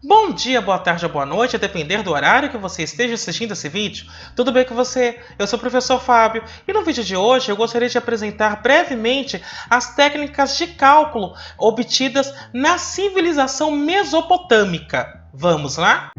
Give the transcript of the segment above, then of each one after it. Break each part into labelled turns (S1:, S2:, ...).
S1: Bom dia, boa tarde ou boa noite, a depender do horário que você esteja assistindo esse vídeo. Tudo bem com você? Eu sou o professor Fábio e no vídeo de hoje eu gostaria de apresentar brevemente as técnicas de cálculo obtidas na civilização mesopotâmica. Vamos lá?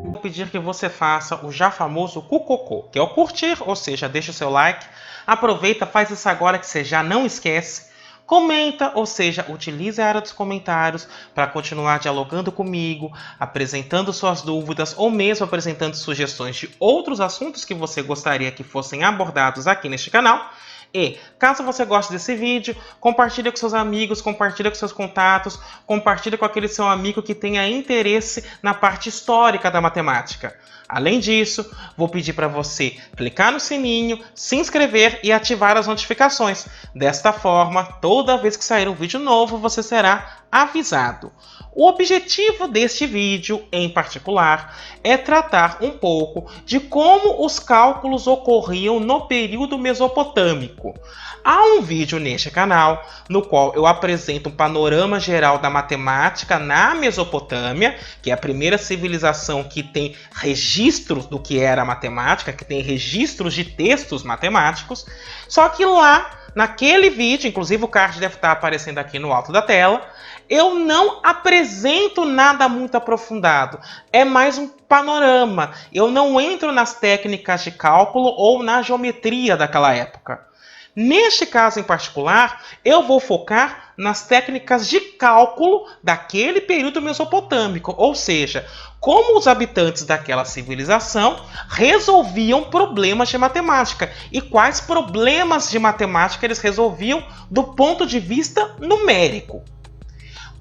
S1: Vou pedir que você faça o já famoso cucocô, que é o curtir, ou seja, deixa o seu like, aproveita, faz isso agora que você já não esquece. Comenta, ou seja, utilize a área dos comentários para continuar dialogando comigo, apresentando suas dúvidas ou mesmo apresentando sugestões de outros assuntos que você gostaria que fossem abordados aqui neste canal. E, caso você goste desse vídeo, compartilhe com seus amigos, compartilhe com seus contatos, compartilhe com aquele seu amigo que tenha interesse na parte histórica da matemática. Além disso, vou pedir para você clicar no sininho, se inscrever e ativar as notificações. Desta forma, toda vez que sair um vídeo novo, você será avisado. O objetivo deste vídeo, em particular, é tratar um pouco de como os cálculos ocorriam no período mesopotâmico. Há um vídeo neste canal no qual eu apresento um panorama geral da matemática na Mesopotâmia, que é a primeira civilização que tem registros do que era a matemática, que tem registros de textos matemáticos. Só que lá, naquele vídeo, inclusive o card deve estar aparecendo aqui no alto da tela, eu não apresento nada muito aprofundado, é mais um panorama. Eu não entro nas técnicas de cálculo ou na geometria daquela época. Neste caso em particular, eu vou focar nas técnicas de cálculo daquele período mesopotâmico, ou seja, como os habitantes daquela civilização resolviam problemas de matemática e quais problemas de matemática eles resolviam do ponto de vista numérico.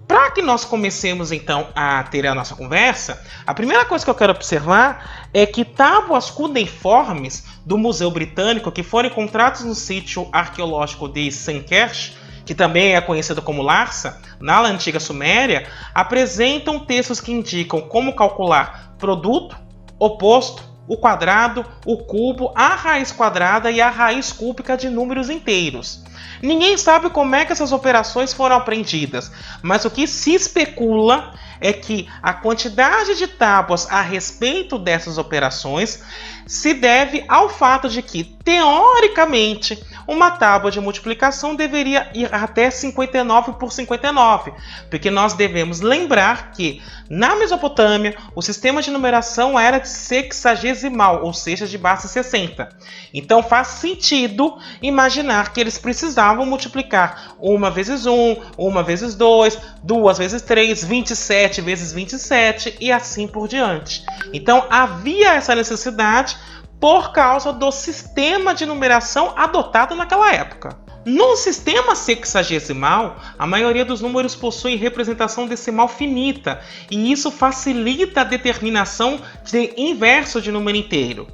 S1: Para que nós comecemos então a ter a nossa conversa, a primeira coisa que eu quero observar é que tábuas cuneiformes do Museu Britânico, que foram encontradas no sítio arqueológico de Sankersh, que também é conhecido como Larsa, na antiga Suméria, apresentam textos que indicam como calcular produto, oposto, o quadrado, o cubo, a raiz quadrada e a raiz cúbica de números inteiros. Ninguém sabe como é que essas operações foram aprendidas, mas o que se especula é que a quantidade de tábuas a respeito dessas operações se deve ao fato de que, teoricamente, uma tábua de multiplicação deveria ir até 59 por 59, porque nós devemos lembrar que, na Mesopotâmia, o sistema de numeração era de sexagesimal, ou seja, de base 60. Então faz sentido imaginar que eles precisavam multiplicar 1 vezes 1, 1 vezes 2, 2 vezes 3, 27 vezes 27 e assim por diante. Então havia essa necessidade por causa do sistema de numeração adotado naquela época. No sistema sexagesimal, a maioria dos números possui representação decimal finita, e isso facilita a determinação de inverso de número inteiro.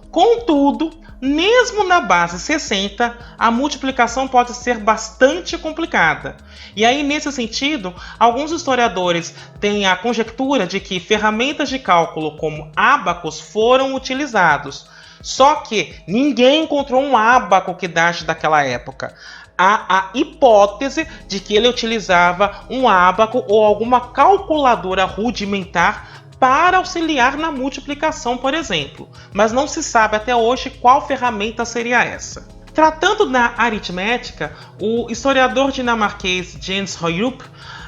S1: Contudo, mesmo na base 60, a multiplicação pode ser bastante complicada. E aí, nesse sentido, alguns historiadores têm a conjectura de que ferramentas de cálculo como ábacos foram utilizados. Só que ninguém encontrou um ábaco que date daquela época. Há a hipótese de que ele utilizava um ábaco ou alguma calculadora rudimentar para auxiliar na multiplicação, por exemplo. Mas não se sabe até hoje qual ferramenta seria essa. Tratando da aritmética, o historiador dinamarquês Jens Høyrup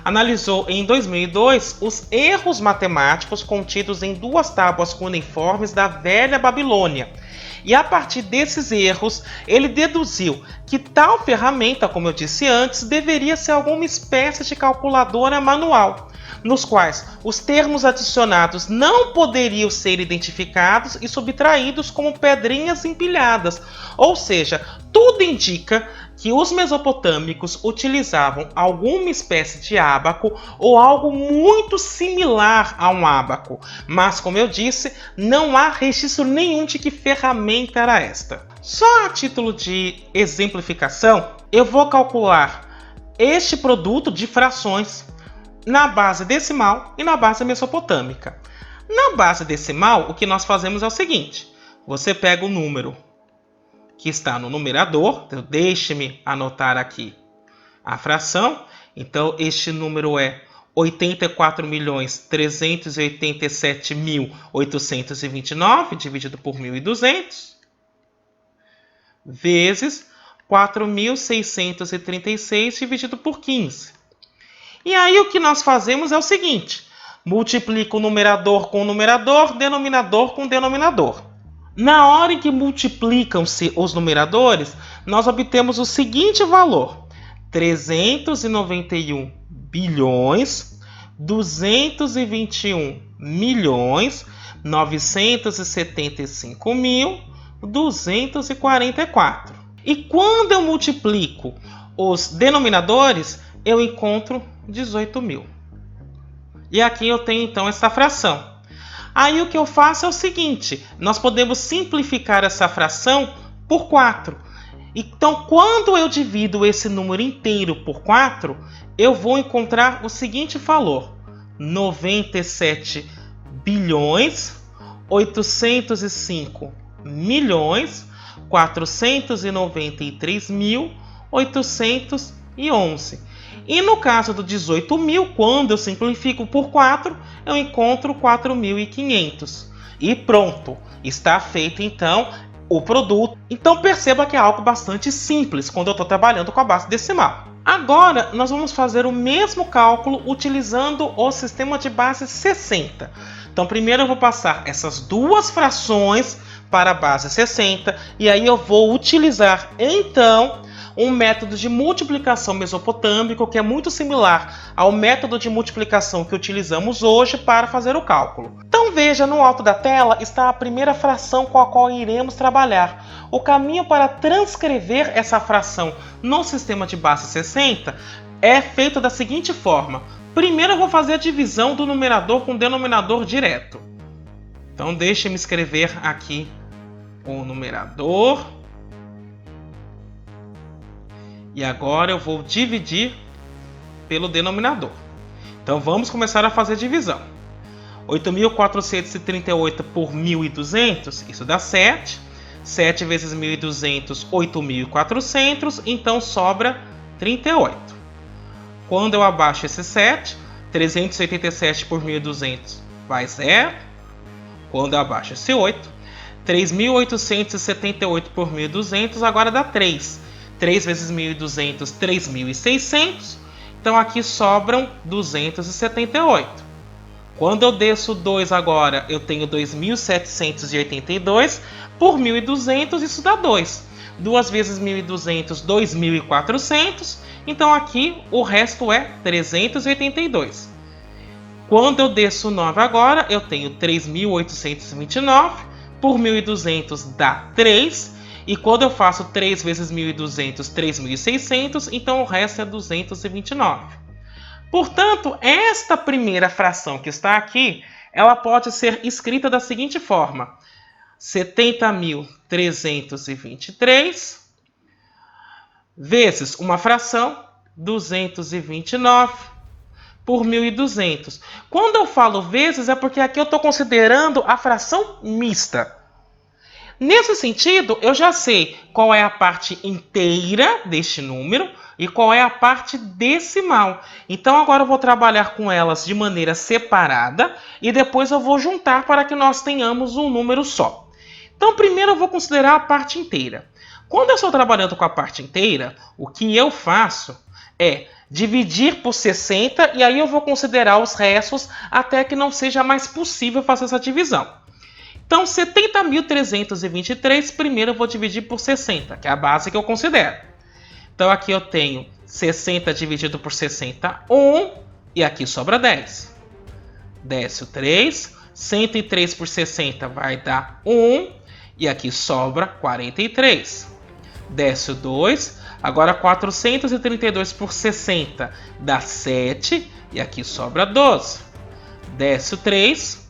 S1: analisou em 2002 os erros matemáticos contidos em 2 tábuas cuneiformes da velha Babilônia. E a partir desses erros, ele deduziu que tal ferramenta, como eu disse antes, deveria ser alguma espécie de calculadora manual, nos quais os termos adicionados não poderiam ser identificados e subtraídos como pedrinhas empilhadas. Ou seja, tudo indica que os mesopotâmicos utilizavam alguma espécie de ábaco ou algo muito similar a um ábaco. Mas, como eu disse, não há registro nenhum de que ferramenta era esta. Só a título de exemplificação, eu vou calcular este produto de frações na base decimal e na base mesopotâmica. Na base decimal, o que nós fazemos é o seguinte: você pega o número que está no numerador, então deixe-me anotar aqui a fração. Então, este número é 84.387.829 dividido por 1.200 vezes 4.636 dividido por 15. E aí o que nós fazemos é o seguinte: multiplica o numerador com o numerador, denominador com o denominador. Na hora em que multiplicam-se os numeradores, nós obtemos o seguinte valor: 391 bilhões, 221 milhões, 975 mil, 244. E quando eu multiplico os denominadores, eu encontro 18 mil. E aqui eu tenho então essa fração. Aí o que eu faço é o seguinte: nós podemos simplificar essa fração por 4. Então, quando eu divido esse número inteiro por 4, eu vou encontrar o seguinte valor: 97 bilhões, 805 milhões, 493.811. E no caso do 18 mil, quando eu simplifico por 4, eu encontro 4.500. E pronto, está feito então o produto. Então perceba que é algo bastante simples quando eu estou trabalhando com a base decimal. Agora nós vamos fazer o mesmo cálculo utilizando o sistema de base 60. Então primeiro eu vou passar essas duas frações para a base 60 e aí eu vou utilizar então um método de multiplicação mesopotâmico que é muito similar ao método de multiplicação que utilizamos hoje para fazer o cálculo. Então veja, no alto da tela está a primeira fração com a qual iremos trabalhar. O caminho para transcrever essa fração no sistema de base 60 é feito da seguinte forma: primeiro eu vou fazer a divisão do numerador com o denominador direto. Então deixe-me escrever aqui o numerador. E agora eu vou dividir pelo denominador. Então vamos começar a fazer a divisão. 8.438 por 1.200, isso dá 7. 7 vezes 1.200, 8.400, então sobra 38. Quando eu abaixo esse 7, 387 por 1.200 vai 0. Quando eu abaixo esse 8, 3.878 por 1.200 agora dá 3. 3 vezes 1.200, 3.600. Então aqui sobram 278. Quando eu desço 2 agora, eu tenho 2.782 por 1.200, isso dá 2. 2 vezes 1.200, 2.400. Então aqui o resto é 382. Quando eu desço 9 agora, eu tenho 3.829 por 1.200 dá 3. E quando eu faço 3 vezes 1.200, 3.600, então o resto é 229. Portanto, esta primeira fração que está aqui, ela pode ser escrita da seguinte forma: 70.323 vezes uma fração, 229 por 1.200. Quando eu falo vezes, é porque aqui eu estou considerando a fração mista. Nesse sentido, eu já sei qual é a parte inteira deste número e qual é a parte decimal. Então agora eu vou trabalhar com elas de maneira separada e depois eu vou juntar para que nós tenhamos um número só. Então primeiro eu vou considerar a parte inteira. Quando eu estou trabalhando com a parte inteira, o que eu faço é dividir por 60 e aí eu vou considerar os restos até que não seja mais possível fazer essa divisão. Então, 70.323, primeiro eu vou dividir por 60, que é a base que eu considero. Então, aqui eu tenho 60 dividido por 60, 1, e aqui sobra 10. Desce o 3, 103 por 60 vai dar 1, e aqui sobra 43. Desce o 2, agora 432 por 60 dá 7, e aqui sobra 12. Desce o 3,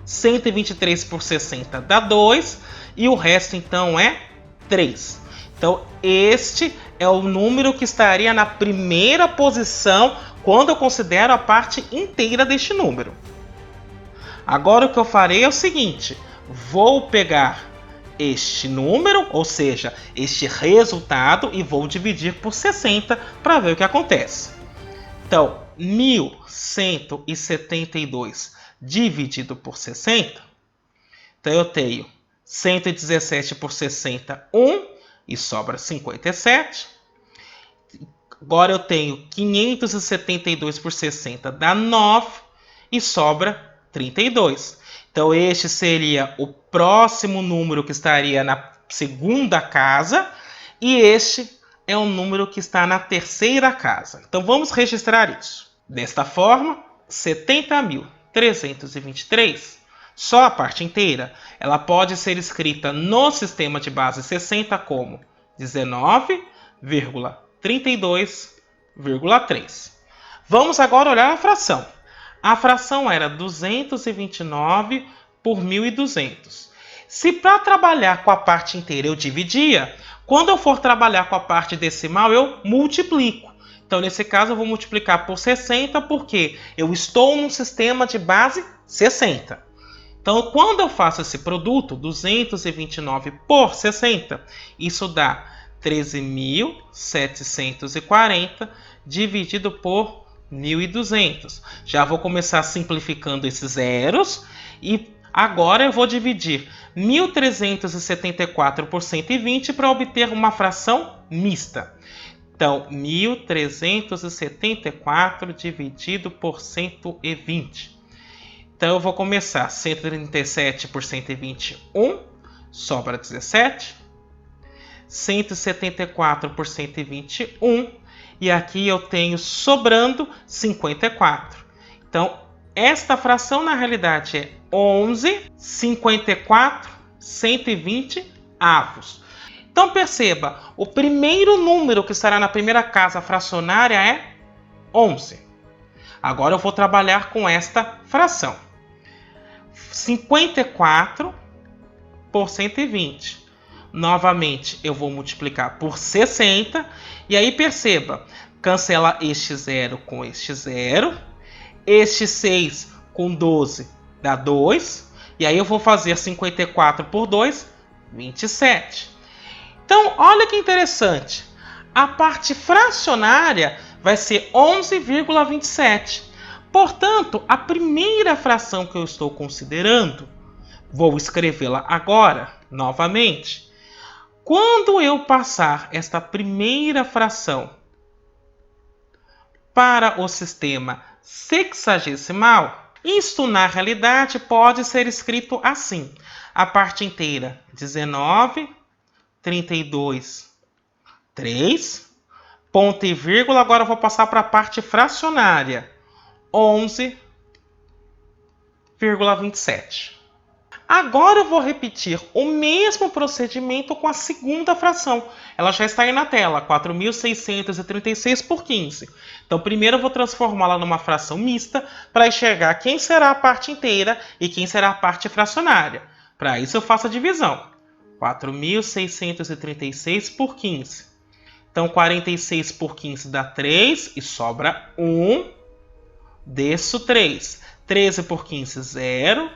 S1: 123 por 60 dá 2 e o resto então é 3. Então este é o número que estaria na primeira posição quando eu considero a parte inteira deste número. Agora o que eu farei é o seguinte: vou pegar este número, ou seja, este resultado, e vou dividir por 60 para ver o que acontece. Então, 1.172 dividido por 60, então eu tenho 117 por 60, 1, e sobra 57. Agora eu tenho 572 por 60, dá 9, e sobra 32. Então este seria o próximo número que estaria na segunda casa, e este é o número que está na terceira casa. Então vamos registrar isso. Desta forma, 70.323, só a parte inteira, ela pode ser escrita no sistema de base 60 como 19,32,3. Vamos agora olhar a fração. A fração era 229 por 1.200. Se para trabalhar com a parte inteira eu dividia, quando eu for trabalhar com a parte decimal eu multiplico. Então, nesse caso, eu vou multiplicar por 60 porque eu estou num sistema de base 60. Então, quando eu faço esse produto, 229 por 60, isso dá 13.740 dividido por 1.200. Já vou começar simplificando esses zeros e agora eu vou dividir 1.374 por 120 para obter uma fração mista. Então, 1.374 dividido por 120. Então, eu vou começar 137 por 121, sobra 17. 174 por 121, e aqui eu tenho sobrando 54. Então, esta fração na realidade é 11, 54, 120 avos. Então perceba, o primeiro número que estará na primeira casa fracionária é 11. Agora eu vou trabalhar com esta fração. 54 por 120. Novamente, eu vou multiplicar por 60. E aí perceba, cancela este 0 com este 0. Este 6 com 12 dá 2. E aí eu vou fazer 54 por 2, 27. Então, olha que interessante. A parte fracionária vai ser 11,27. Portanto, a primeira fração que eu estou considerando, vou escrevê-la agora, novamente. Quando eu passar esta primeira fração para o sistema sexagesimal, isto na realidade pode ser escrito assim. A parte inteira, 19, 32, 3, ponto e vírgula. Agora eu vou passar para a parte fracionária, 11,27. Agora eu vou repetir o mesmo procedimento com a segunda fração. Ela já está aí na tela, 4.636 por 15. Então, primeiro eu vou transformá-la numa fração mista para enxergar quem será a parte inteira e quem será a parte fracionária. Para isso eu faço a divisão. 4.636 por 15. Então, 46 por 15 dá 3 e sobra 1. Desço 3. 13 por 15, 0.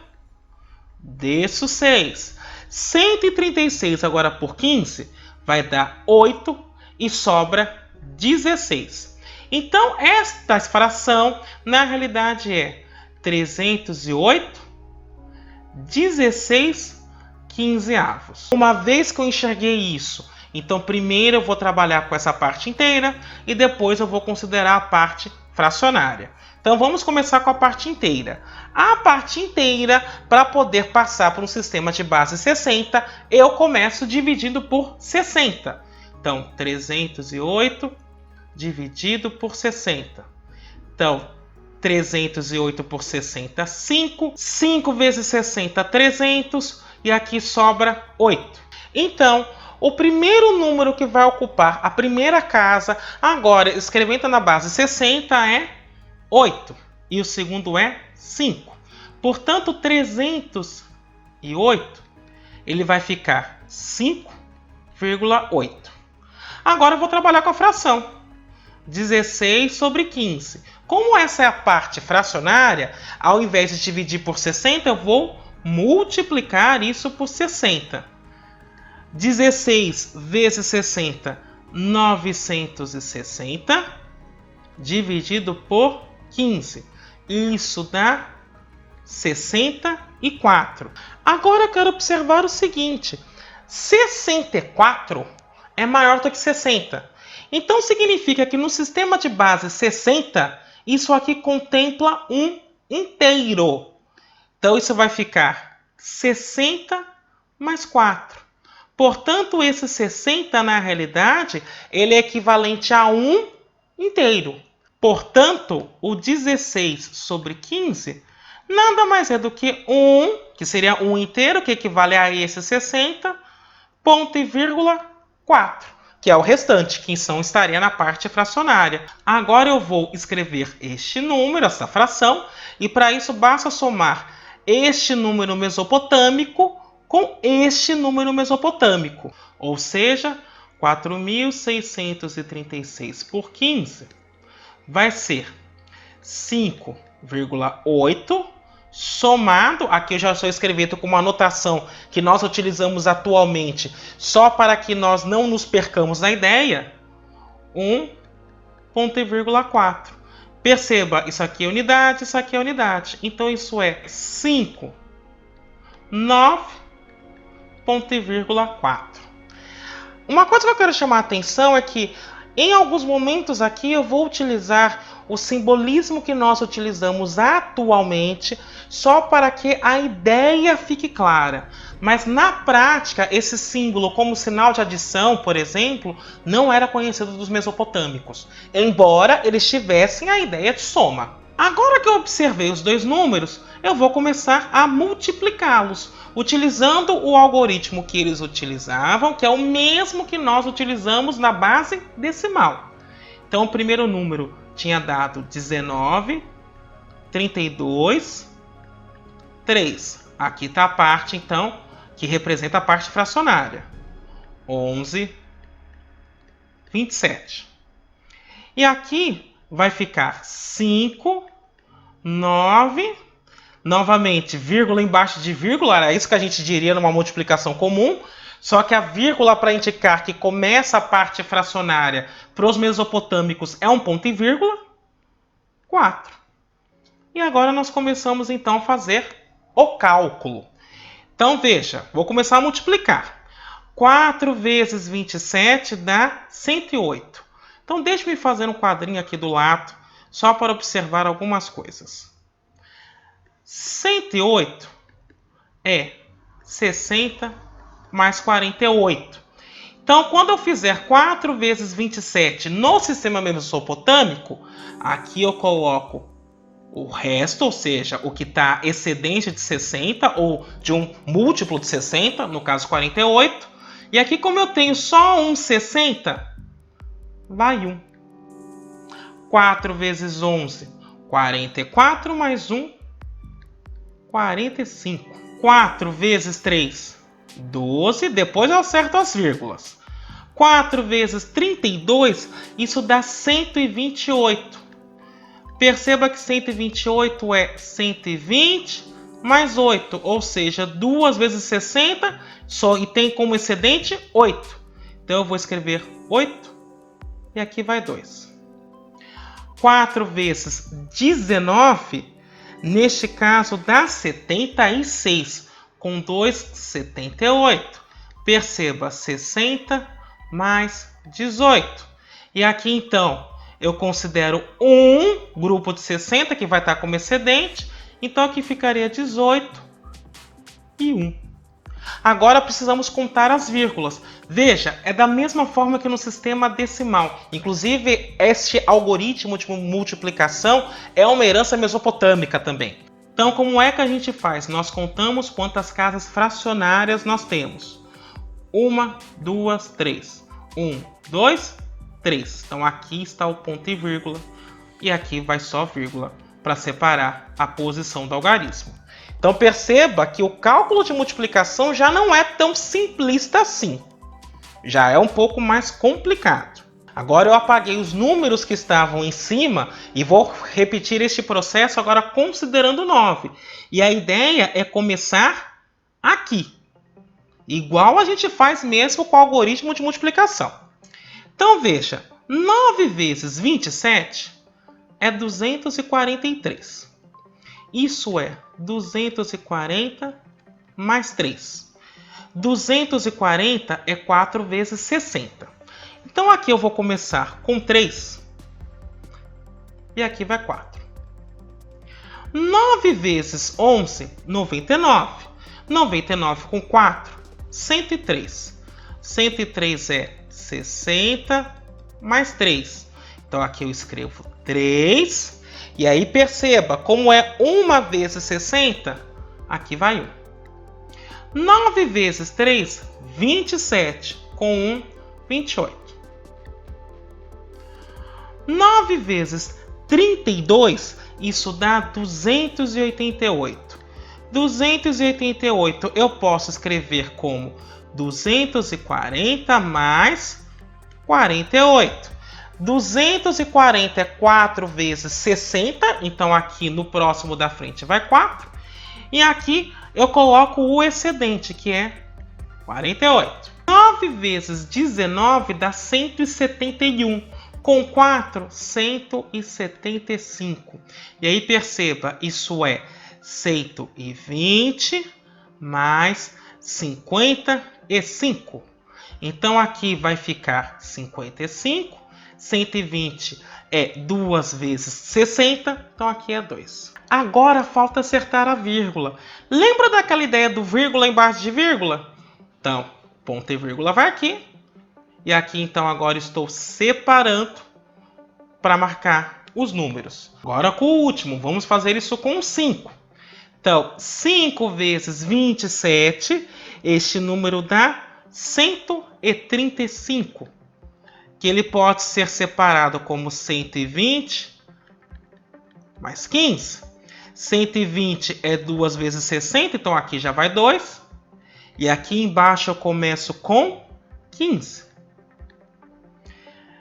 S1: Desço 6. 136 agora por 15 vai dar 8 e sobra 16. Então, esta fração na realidade é 308, 16 quinzeavos. Uma vez que eu enxerguei isso, então primeiro eu vou trabalhar com essa parte inteira e depois eu vou considerar a parte fracionária. Então vamos começar com a parte inteira. A parte inteira, para poder passar para um sistema de base 60, eu começo dividindo por 60. Então 308 dividido por 60. Então 308 por 60, 5. 5 vezes 60, 300. E aqui sobra 8. Então, o primeiro número que vai ocupar a primeira casa, agora escrevendo na base 60, é 8. E o segundo é 5. Portanto, 308, ele vai ficar 5,8. Agora eu vou trabalhar com a fração. 16 sobre 15. Como essa é a parte fracionária, ao invés de dividir por 60, eu vou multiplicar isso por 60. 16 vezes 60, 960, dividido por 15. Isso dá 64. Agora eu quero observar o seguinte: 64 é maior do que 60. Então significa que no sistema de base 60, isso aqui contempla um inteiro. Então isso vai ficar 60 mais 4. Portanto, esse 60, na realidade, ele é equivalente a 1 inteiro. Portanto, o 16 sobre 15 nada mais é do que 1, que seria 1 inteiro, que equivale a esse 60, ponto e vírgula 4, que é o restante, que então estaria na parte fracionária. Agora eu vou escrever este número, essa fração, e para isso basta somar este número mesopotâmico com este número mesopotâmico, ou seja, 4.636 por 15 vai ser 5,8 somado, aqui eu já estou escrevendo com uma notação que nós utilizamos atualmente só para que nós não nos percamos na ideia, 1,4. Perceba, isso aqui é unidade, isso aqui é unidade. Então isso é 5, 9,4. Uma coisa que eu quero chamar a atenção é que em alguns momentos aqui eu vou utilizar o simbolismo que nós utilizamos atualmente só para que a ideia fique clara. Mas na prática, esse símbolo como sinal de adição, por exemplo, não era conhecido dos mesopotâmicos, embora eles tivessem a ideia de soma. Agora que eu observei os dois números, eu vou começar a multiplicá-los, utilizando o algoritmo que eles utilizavam, que é o mesmo que nós utilizamos na base decimal. Então, o primeiro número tinha dado 19, 32, 3. Aqui está a parte, então, que representa a parte fracionária. 11, 27. E aqui vai ficar 5, 9, novamente, vírgula embaixo de vírgula, era isso que a gente diria numa multiplicação comum, só que a vírgula para indicar que começa a parte fracionária para os mesopotâmicos é um ponto e vírgula, 4. E agora nós começamos então a fazer o cálculo. Então veja, vou começar a multiplicar. 4 vezes 27 dá 108. Então deixe-me fazer um quadrinho aqui do lado, só para observar algumas coisas. 108 é 60 mais 48. Então, quando eu fizer 4 vezes 27 no sistema mesopotâmico, aqui eu coloco o resto, ou seja, o que está excedente de 60 ou de um múltiplo de 60, no caso 48. E aqui, como eu tenho só um 60, vai 1. 4 vezes 11, 44 mais 1, 45. 4 vezes 3, 12. Depois eu acerto as vírgulas. 4 vezes 32, isso dá 128. Perceba que 128 é 120 mais 8, ou seja, 2 vezes 60 e tem como excedente 8. Então eu vou escrever 8 e aqui vai 2. 4 vezes 19, neste caso dá 76, com 2, 78. Perceba, 60 mais 18. E aqui então eu considero um grupo de 60 que vai estar como excedente, então aqui ficaria 18 e 1. Agora precisamos contar as vírgulas. Veja, é da mesma forma que no sistema decimal. Inclusive, este algoritmo de multiplicação é uma herança mesopotâmica também. Então, como é que a gente faz? Nós contamos quantas casas fracionárias nós temos. 1, 2, 3. 1, 2, 3. Então, aqui está o ponto e vírgula. E aqui vai só vírgula para separar a posição do algarismo. Então perceba que o cálculo de multiplicação já não é tão simplista assim. Já é um pouco mais complicado. Agora eu apaguei os números que estavam em cima e vou repetir este processo agora considerando 9. E a ideia é começar aqui. igual a gente faz mesmo com o algoritmo de multiplicação. Então, veja, 9 vezes 27 é 243. Isso é 240 mais 3. 240 é 4 vezes 60. Então, aqui eu vou começar com 3. E aqui vai 4. 9 vezes 11, 99. 99 com 4, 103. 103 é 60 mais 3. Então, aqui eu escrevo 3. E aí, perceba, como é 1 vezes 60, aqui vai 1. 9 vezes 3, 27. Com 1, 28. 9 vezes 32, isso dá 288. 288 eu posso escrever como 240 mais 48. 240 é 4 vezes 60, então aqui no próximo da frente vai 4. E aqui eu coloco o excedente, que é 48. 9 vezes 19 dá 171. Com 4, 175. E aí perceba, isso é 120 mais 55. Então aqui vai ficar 55. 120 é 2 vezes 60, então aqui é 2. Agora falta acertar a vírgula. Lembra daquela ideia do vírgula embaixo de vírgula? Então, ponto e vírgula vai aqui. E aqui, então, agora estou separando para marcar os números. Agora com o último, vamos fazer isso com 5. Então, 5 vezes 27, este número dá 135. Que ele pode ser separado como 120 mais 15. 120 é 2 vezes 60, então aqui já vai 2. E aqui embaixo eu começo com 15.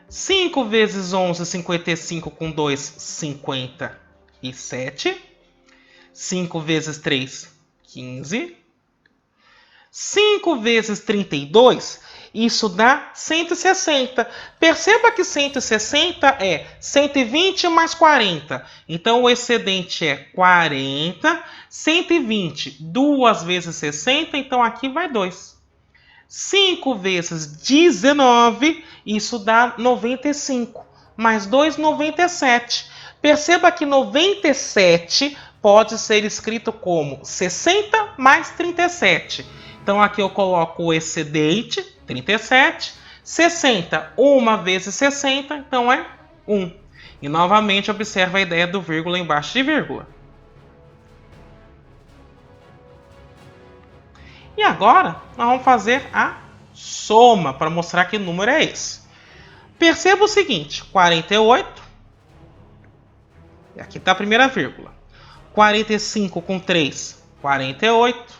S1: 5 vezes 11, 55 com 2, 57. 5 vezes 3, 15. 5 vezes 32, isso dá 160. Perceba que 160 é 120 mais 40. Então, o excedente é 40. 120, 2 vezes 60, então aqui vai 2. 5 vezes 19, isso dá 95. Mais 2, 97. Perceba que 97 pode ser escrito como 60 mais 37. Então, aqui eu coloco o excedente, 37. 60, 1 vezes 60, então é 1. E, novamente, observa a ideia do vírgula embaixo de vírgula. E agora, nós vamos fazer a soma para mostrar que número é esse. Perceba o seguinte, 48, e aqui está a primeira vírgula. 45 com 3, 48.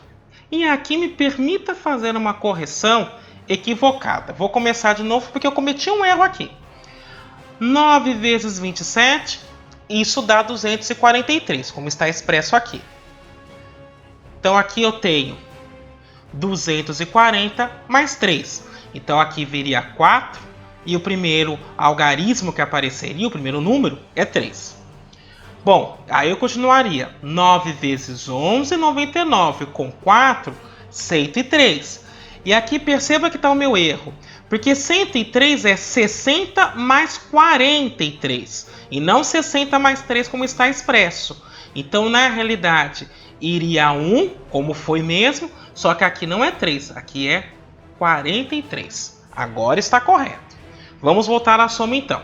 S1: E aqui me permita fazer uma correção equivocada. Vou começar de novo porque eu cometi um erro aqui. 9 vezes 27, isso dá 243, como está expresso aqui. Então aqui eu tenho 240 mais 3. Então aqui viria 4 e o primeiro algarismo que apareceria, o primeiro número, é 3. Bom, aí eu continuaria. 9 vezes 11, 99. Com 4, 103. E aqui perceba que está o meu erro. Porque 103 é 60 mais 43. E não 60 mais 3 como está expresso. Então, na realidade, iria 1, como foi mesmo. Só que aqui não é 3, aqui é 43. Agora está correto. Vamos voltar à soma então.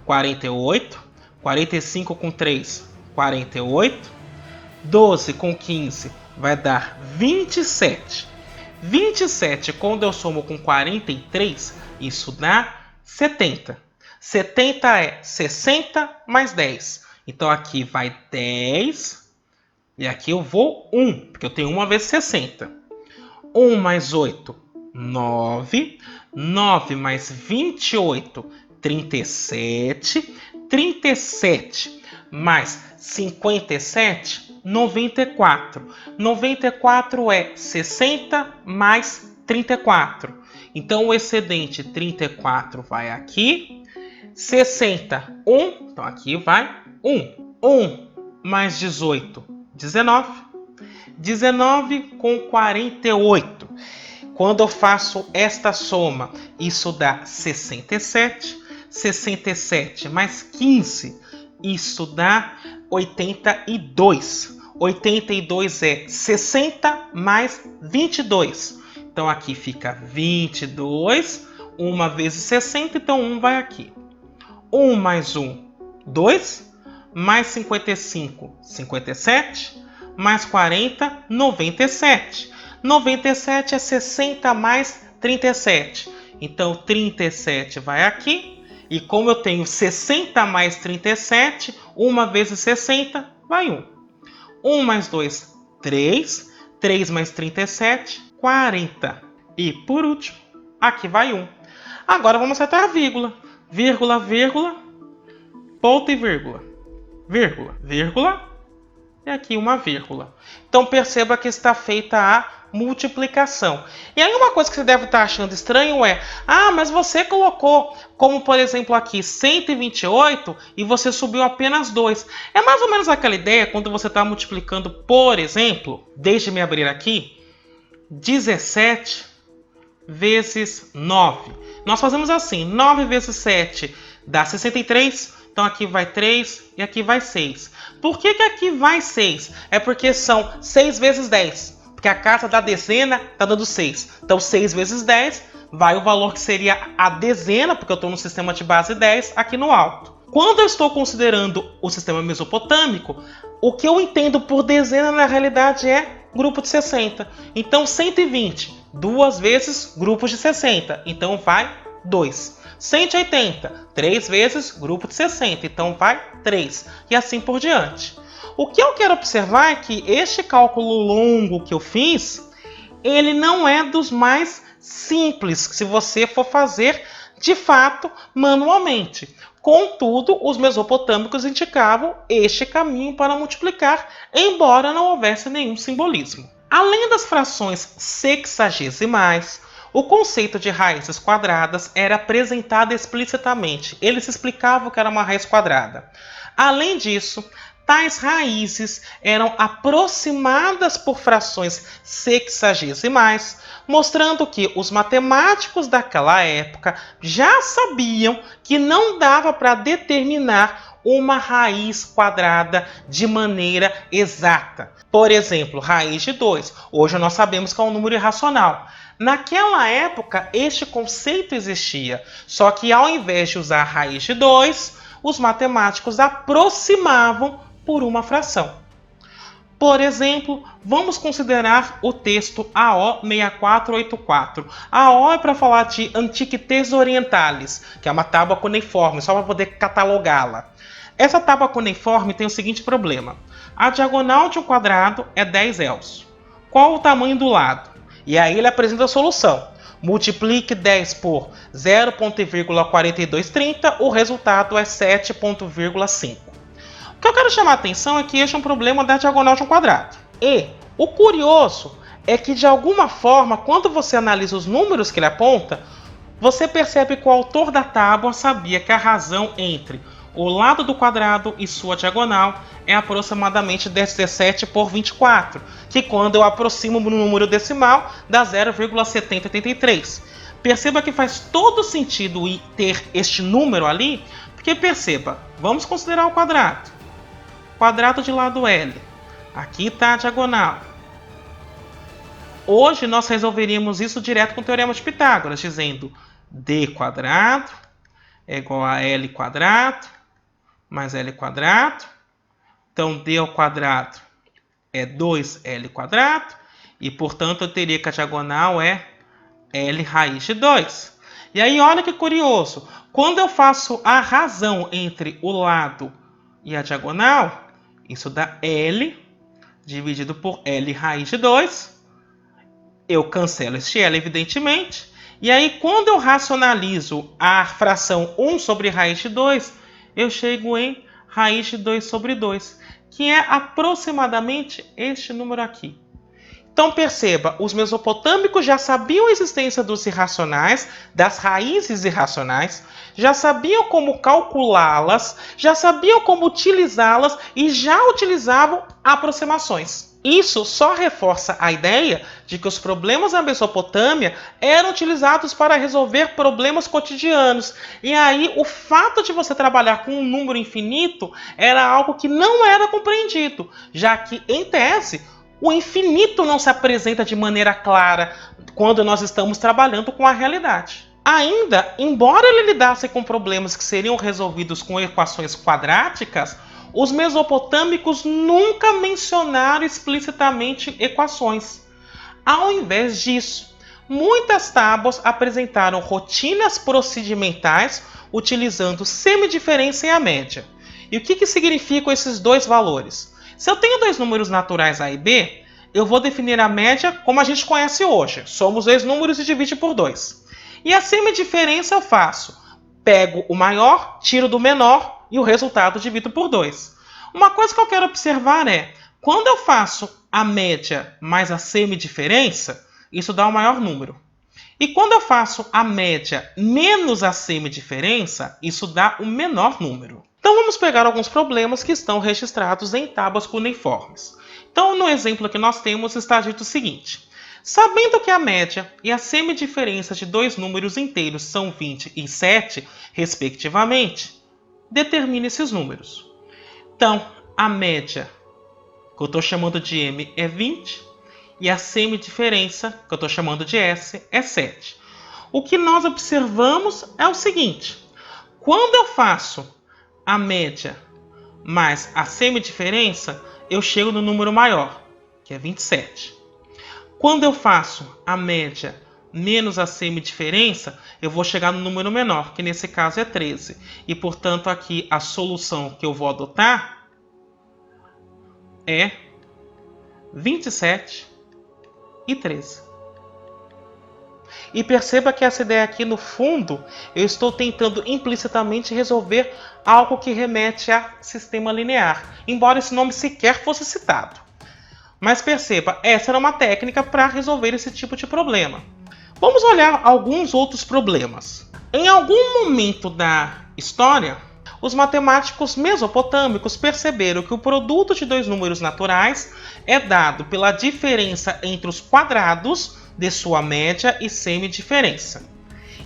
S1: 48. 45 com 3, 48. 12 com 15 vai dar 27. 27, quando eu somo com 43, isso dá 70. 70 é 60 mais 10. Então aqui vai 10. E aqui eu vou 1, porque eu tenho 1 vezes 60. 1 mais 8, 9. 9 mais 28, 37. 37 mais 57, 94. 94 é 60 mais 34. Então, o excedente 34 vai aqui. 60, 1. Então, aqui vai 1. 1 mais 18, 19. 19 com 48. Quando eu faço esta soma, isso dá 67. 67 mais 15, isso dá 82. 82 é 60 mais 22. Então, aqui fica 22. 1 vezes 60, então 1 vai aqui. 1 mais 1, 2. Mais 55, 57. Mais 40, 97. 97 é 60 mais 37. Então, 37 vai aqui. E como eu tenho 60 mais 37, 1 vezes 60 vai 1. 1 mais 2, 3. 3 mais 37, 40. E, por último, aqui vai 1. Agora vamos acertar a vírgula. Vírgula, vírgula, ponto e vírgula. Vírgula, vírgula, e aqui uma vírgula. Então, perceba que está feita a multiplicação. E aí uma coisa que você deve estar achando estranho é: ah, mas você colocou, como por exemplo aqui, 128 e você subiu apenas 2. É mais ou menos aquela ideia quando você está multiplicando, por exemplo, deixe-me abrir aqui, 17 vezes 9. Nós fazemos assim, 9 vezes 7 dá 63, então aqui vai 3 e aqui vai 6. Por que aqui vai 6? É porque são 6 vezes 10. Porque a casa da dezena está dando 6. Então, 6 vezes 10 vai o valor que seria a dezena, porque eu estou no sistema de base 10 aqui no alto. Quando eu estou considerando o sistema mesopotâmico, o que eu entendo por dezena na realidade é grupo de 60. Então, 120, 2 vezes grupos de 60. Então, vai 2. 180, 3 vezes grupo de 60. Então, vai 3. E assim por diante. O que eu quero observar é que este cálculo longo que eu fiz, ele não é dos mais simples, se você for fazer, de fato, manualmente. Contudo, os mesopotâmicos indicavam este caminho para multiplicar, embora não houvesse nenhum simbolismo. Além das frações sexagesimais, o conceito de raízes quadradas era apresentado explicitamente. Eles explicavam o que era uma raiz quadrada. Além disso, tais raízes eram aproximadas por frações sexagesimais, mostrando que os matemáticos daquela época já sabiam que não dava para determinar uma raiz quadrada de maneira exata. Por exemplo, raiz de 2. Hoje nós sabemos que é um número irracional. Naquela época, este conceito existia, só que ao invés de usar raiz de 2, os matemáticos aproximavam por uma fração. Por exemplo, vamos considerar o texto AO 6484. AO é para falar de Antiquités Orientalis, que é uma tábua cuneiforme, só para poder catalogá-la. Essa tábua cuneiforme tem o seguinte problema. A diagonal de um quadrado é 10 elços. Qual o tamanho do lado? E aí ele apresenta a solução. Multiplique 10 por 0,4230, o resultado é 7,5. O que eu quero chamar a atenção é que este é um problema da diagonal de um quadrado. E o curioso é que, de alguma forma, quando você analisa os números que ele aponta, você percebe que o autor da tábua sabia que a razão entre o lado do quadrado e sua diagonal é aproximadamente 17 por 24, que quando eu aproximo no número decimal dá 0,7083. Perceba que faz todo sentido ter este número ali, porque perceba, vamos considerar o quadrado. Quadrado de lado L. Aqui está a diagonal. Hoje nós resolveríamos isso direto com o Teorema de Pitágoras, dizendo d quadrado é igual a L quadrado mais L quadrado. Então, d ao quadrado é 2L quadrado. E, portanto, eu teria que a diagonal é L raiz de 2. E aí, olha que curioso. Quando eu faço a razão entre o lado e a diagonal, isso dá L dividido por L raiz de 2. Eu cancelo este L, evidentemente. E aí, quando eu racionalizo a fração 1 sobre raiz de 2, eu chego em raiz de 2 sobre 2, que é aproximadamente este número aqui. Então perceba, os mesopotâmicos já sabiam a existência dos irracionais, das raízes irracionais, já sabiam como calculá-las, já sabiam como utilizá-las e já utilizavam aproximações. Isso só reforça a ideia de que os problemas da Mesopotâmia eram utilizados para resolver problemas cotidianos. E aí o fato de você trabalhar com um número infinito era algo que não era compreendido, já que, em tese, o infinito não se apresenta de maneira clara quando nós estamos trabalhando com a realidade. Ainda, embora ele lidasse com problemas que seriam resolvidos com equações quadráticas, os mesopotâmicos nunca mencionaram explicitamente equações. Ao invés disso, muitas tábuas apresentaram rotinas procedimentais utilizando semidiferença e a média. E o que significam esses dois valores? Se eu tenho dois números naturais A e B, eu vou definir a média como a gente conhece hoje. Somos dois números e divide por 2. E a semidiferença eu faço. Pego o maior, tiro do menor e o resultado divido por 2. Uma coisa que eu quero observar é, quando eu faço a média mais a semidiferença, isso dá o maior número. E quando eu faço a média menos a semidiferença, isso dá o menor número. Então vamos pegar alguns problemas que estão registrados em tábuas cuneiformes. Então no exemplo que nós temos está dito o seguinte: sabendo que a média e a semidiferença de dois números inteiros são 20 e 7, respectivamente, determine esses números. Então a média, que eu estou chamando de M, é 20, e a semidiferença, que eu estou chamando de S, é 7. O que nós observamos é o seguinte: quando eu faço a média mais a semidiferença, eu chego no número maior, que é 27. Quando eu faço a média menos a semidiferença, eu vou chegar no número menor, que nesse caso é 13. E, portanto, aqui a solução que eu vou adotar é 27 e 13. E perceba que essa ideia aqui, no fundo, eu estou tentando implicitamente resolver algo que remete a sistema linear, embora esse nome sequer fosse citado. Mas perceba, essa era uma técnica para resolver esse tipo de problema. Vamos olhar alguns outros problemas. Em algum momento da história, os matemáticos mesopotâmicos perceberam que o produto de dois números naturais é dado pela diferença entre os quadrados de sua média e semidiferença.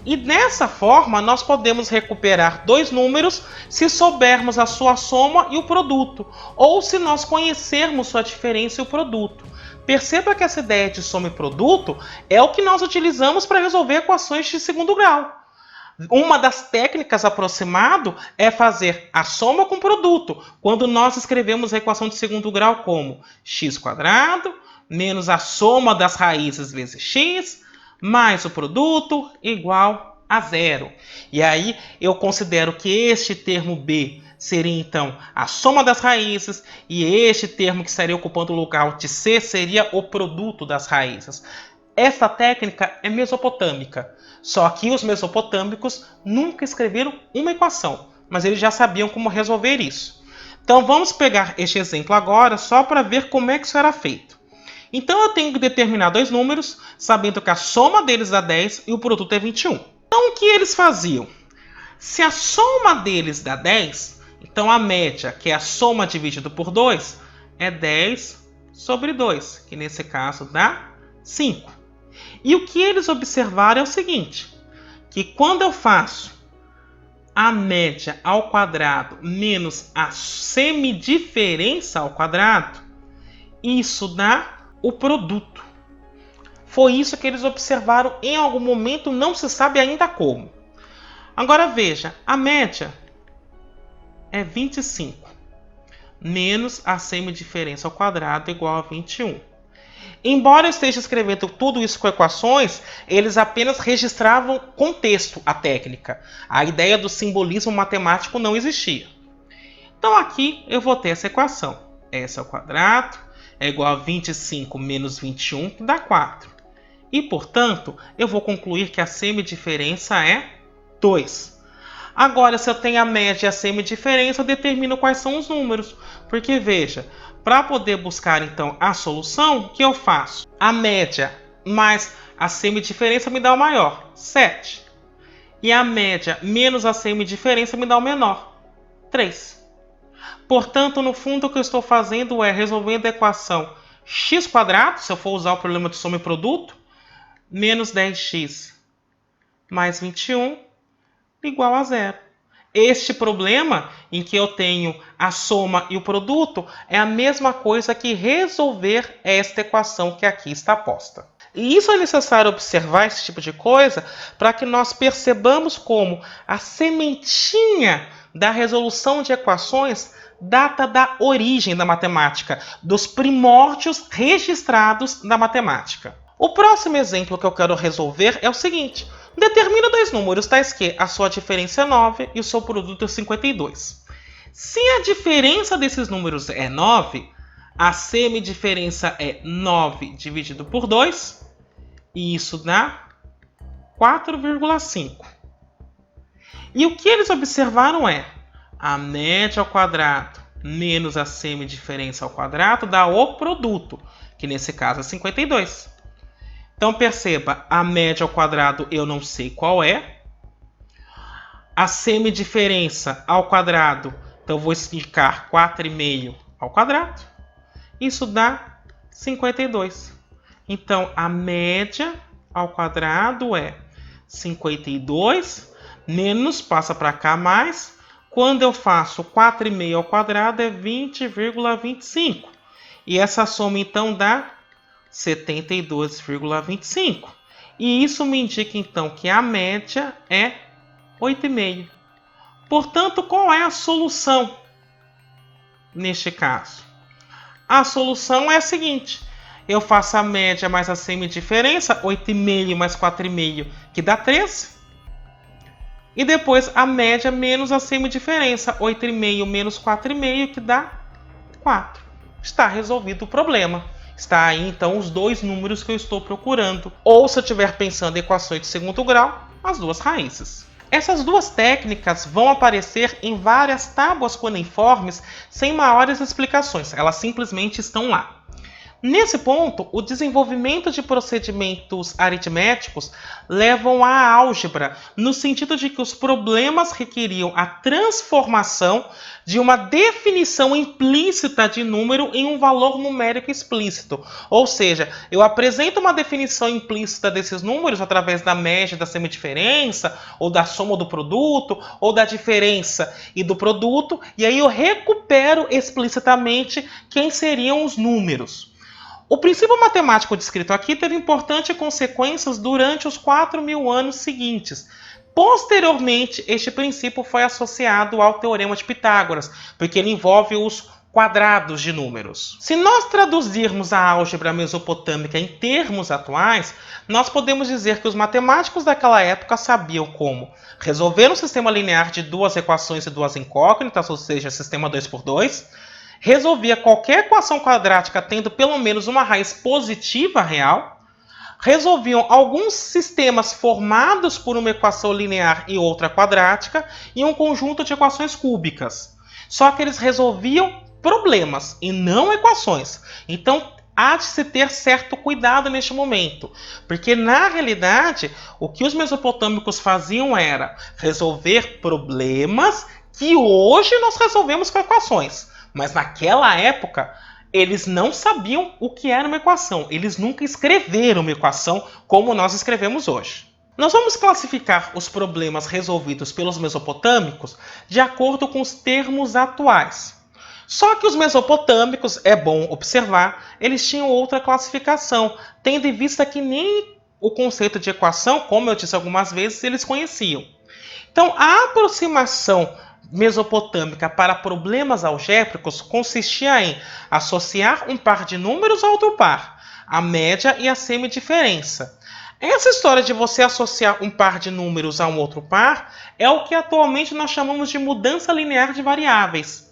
S1: E dessa forma, nós podemos recuperar dois números se soubermos a sua soma e o produto, ou se nós conhecermos sua diferença e o produto. Perceba que essa ideia de soma e produto é o que nós utilizamos para resolver equações de segundo grau. Uma das técnicas aproximado é fazer a soma com produto, quando nós escrevemos a equação de segundo grau como x² menos a soma das raízes vezes x, mais o produto igual a 0. E aí eu considero que este termo B seria então a soma das raízes e este termo que estaria ocupando o lugar de C seria o produto das raízes. Essa técnica é mesopotâmica, só que os mesopotâmicos nunca escreveram uma equação, mas eles já sabiam como resolver isso. Então vamos pegar este exemplo agora só para ver como é que isso era feito. Então eu tenho que determinar dois números, sabendo que a soma deles dá 10 e o produto é 21. Então o que eles faziam? Se a soma deles dá 10, então a média, que é a soma dividido por 2, é 10 sobre 2, que nesse caso dá 5. E o que eles observaram é o seguinte, que quando eu faço a média ao quadrado menos a semidiferença ao quadrado, isso dá o produto. Foi isso que eles observaram em algum momento, não se sabe ainda como. Agora veja, a média é 25 menos a semidiferença ao quadrado igual a 21. Embora eu esteja escrevendo tudo isso com equações, eles apenas registravam contexto, a técnica. A ideia do simbolismo matemático não existia. Então aqui eu vou ter essa equação. S ao quadrado é igual a 25 menos 21, que dá 4. E, portanto, eu vou concluir que a semidiferença é 2. Agora, se eu tenho a média e a semidiferença, eu determino quais são os números. Porque, veja, para poder buscar, então, a solução, o que eu faço? A média mais a semidiferença me dá o maior, 7. E a média menos a semidiferença me dá o menor, 3. Portanto, no fundo, o que eu estou fazendo é resolvendo a equação x², se eu for usar o problema de soma e produto, menos 10x mais 21 igual a 0. Este problema, em que eu tenho a soma e o produto, é a mesma coisa que resolver esta equação que aqui está posta. E isso é necessário observar, esse tipo de coisa, para que nós percebamos como a sementinha da resolução de equações data da origem da matemática, dos primórdios registrados da matemática. O próximo exemplo que eu quero resolver é o seguinte. Determina dois números tais que a sua diferença é 9 e o seu produto é 52. Se a diferença desses números é 9, a semidiferença é 9 dividido por 2, e isso dá 4,5. E o que eles observaram é a média ao quadrado menos a semidiferença ao quadrado dá o produto, que nesse caso é 52. Então perceba, a média ao quadrado eu não sei qual é. A semidiferença ao quadrado, então eu vou explicar 4,5 ao quadrado. Isso dá 52. Então a média ao quadrado é 52, menos, passa para cá mais. Quando eu faço 4,5 ao quadrado é 20,25. E essa soma então dá 72,25. E isso me indica então que a média é 8,5. Portanto, qual é a solução neste caso? A solução é a seguinte. Eu faço a média mais a semidiferença, 8,5 mais 4,5, que dá 13. E depois a média menos a semidiferença, 8,5 menos 4,5, que dá 4. Está resolvido o problema. Está aí, então, os dois números que eu estou procurando. Ou, se eu estiver pensando em equações de segundo grau, as duas raízes. Essas duas técnicas vão aparecer em várias tábuas cuneiformes sem maiores explicações. Elas simplesmente estão lá. Nesse ponto, o desenvolvimento de procedimentos aritméticos levam à álgebra, no sentido de que os problemas requeriam a transformação de uma definição implícita de número em um valor numérico explícito. Ou seja, eu apresento uma definição implícita desses números através da média da semidiferença, ou da soma do produto, ou da diferença e do produto, e aí eu recupero explicitamente quem seriam os números. O princípio matemático descrito aqui teve importantes consequências durante os 4.000 anos seguintes. Posteriormente, este princípio foi associado ao Teorema de Pitágoras, porque ele envolve os quadrados de números. Se nós traduzirmos a álgebra mesopotâmica em termos atuais, nós podemos dizer que os matemáticos daquela época sabiam como resolver um sistema linear de duas equações e duas incógnitas, ou seja, sistema 2×2, resolvia qualquer equação quadrática tendo pelo menos uma raiz positiva real, resolviam alguns sistemas formados por uma equação linear e outra quadrática e um conjunto de equações cúbicas. Só que eles resolviam problemas e não equações. Então, há de se ter certo cuidado neste momento, porque na realidade o que os mesopotâmicos faziam era resolver problemas que hoje nós resolvemos com equações. Mas naquela época, eles não sabiam o que era uma equação. Eles nunca escreveram uma equação como nós escrevemos hoje. Nós vamos classificar os problemas resolvidos pelos mesopotâmicos de acordo com os termos atuais. Só que os mesopotâmicos, é bom observar, eles tinham outra classificação, tendo em vista que nem o conceito de equação, como eu disse algumas vezes, eles conheciam. Então, a aproximação mesopotâmica para problemas algébricos consistia em associar um par de números a outro par, a média e a semidiferença. Essa história de você associar um par de números a um outro par é o que atualmente nós chamamos de mudança linear de variáveis.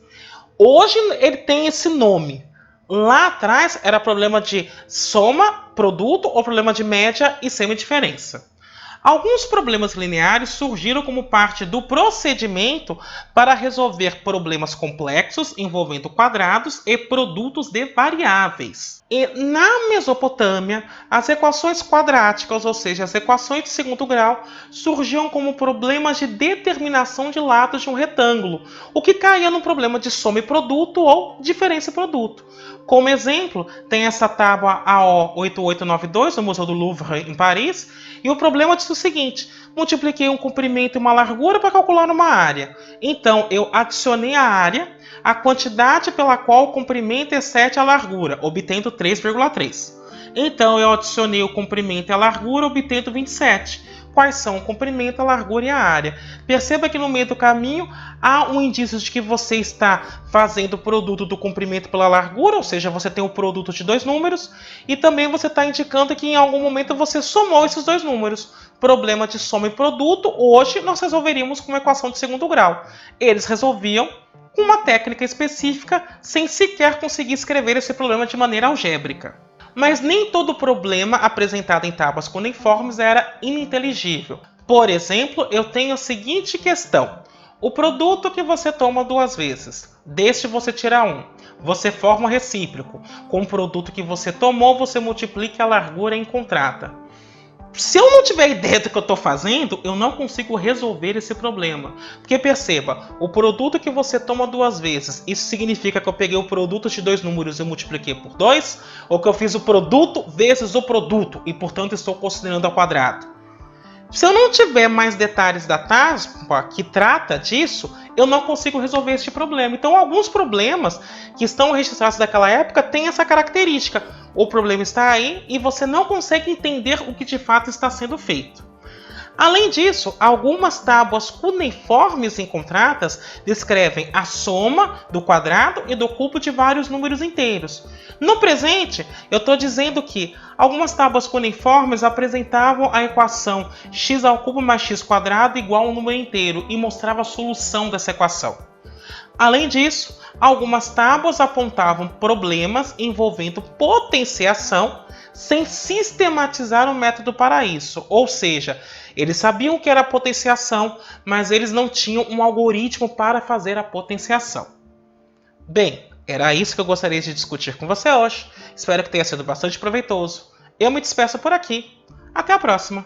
S1: Hoje ele tem esse nome. Lá atrás era problema de soma, produto ou problema de média e semidiferença. Alguns problemas lineares surgiram como parte do procedimento para resolver problemas complexos envolvendo quadrados e produtos de variáveis. E na Mesopotâmia, as equações quadráticas, ou seja, as equações de segundo grau, surgiam como problemas de determinação de lados de um retângulo, o que caía no problema de soma e produto ou diferença e produto. Como exemplo, tem essa tábua AO 8892 no Museu do Louvre, em Paris, e o problema diz o seguinte: multipliquei um comprimento e uma largura para calcular uma área. Então, eu adicionei a área, a quantidade pela qual o comprimento excede a largura, obtendo 3,3. Então, eu adicionei o comprimento e a largura, obtendo 27. Quais são o comprimento, a largura e a área? Perceba que no meio do caminho há um indício de que você está fazendo o produto do comprimento pela largura, ou seja, você tem o produto de dois números, e também você está indicando que em algum momento você somou esses dois números. Problema de soma e produto, hoje nós resolveríamos com uma equação de segundo grau. Eles resolviam com uma técnica específica, sem sequer conseguir escrever esse problema de maneira algébrica. Mas nem todo problema apresentado em tábuas cuneiformes era ininteligível. Por exemplo, eu tenho a seguinte questão: o produto que você toma duas vezes, deste você tira um. Você forma recíproco. Com o produto que você tomou, você multiplica a largura e encontrada. Se eu não tiver ideia do que eu estou fazendo, eu não consigo resolver esse problema. Porque perceba, o produto que você toma duas vezes, isso significa que eu peguei o produto de dois números e multipliquei por 2? Ou que eu fiz o produto vezes o produto e, portanto, estou considerando ao quadrado? Se eu não tiver mais detalhes da tábua que trata disso, eu não consigo resolver este problema. Então, alguns problemas que estão registrados daquela época têm essa característica. O problema está aí e você não consegue entender o que de fato está sendo feito. Além disso, algumas tábuas cuneiformes encontradas descrevem a soma do quadrado e do cubo de vários números inteiros. No presente, eu estou dizendo que algumas tábuas cuneiformes apresentavam a equação x ao cubo mais x quadrado igual a um número inteiro e mostrava a solução dessa equação. Além disso, algumas tábuas apontavam problemas envolvendo potenciação sem sistematizar um método para isso, ou seja, eles sabiam que era potenciação, mas eles não tinham um algoritmo para fazer a potenciação. Bem, era isso que eu gostaria de discutir com você hoje. Espero que tenha sido bastante proveitoso. Eu me despeço por aqui. Até a próxima!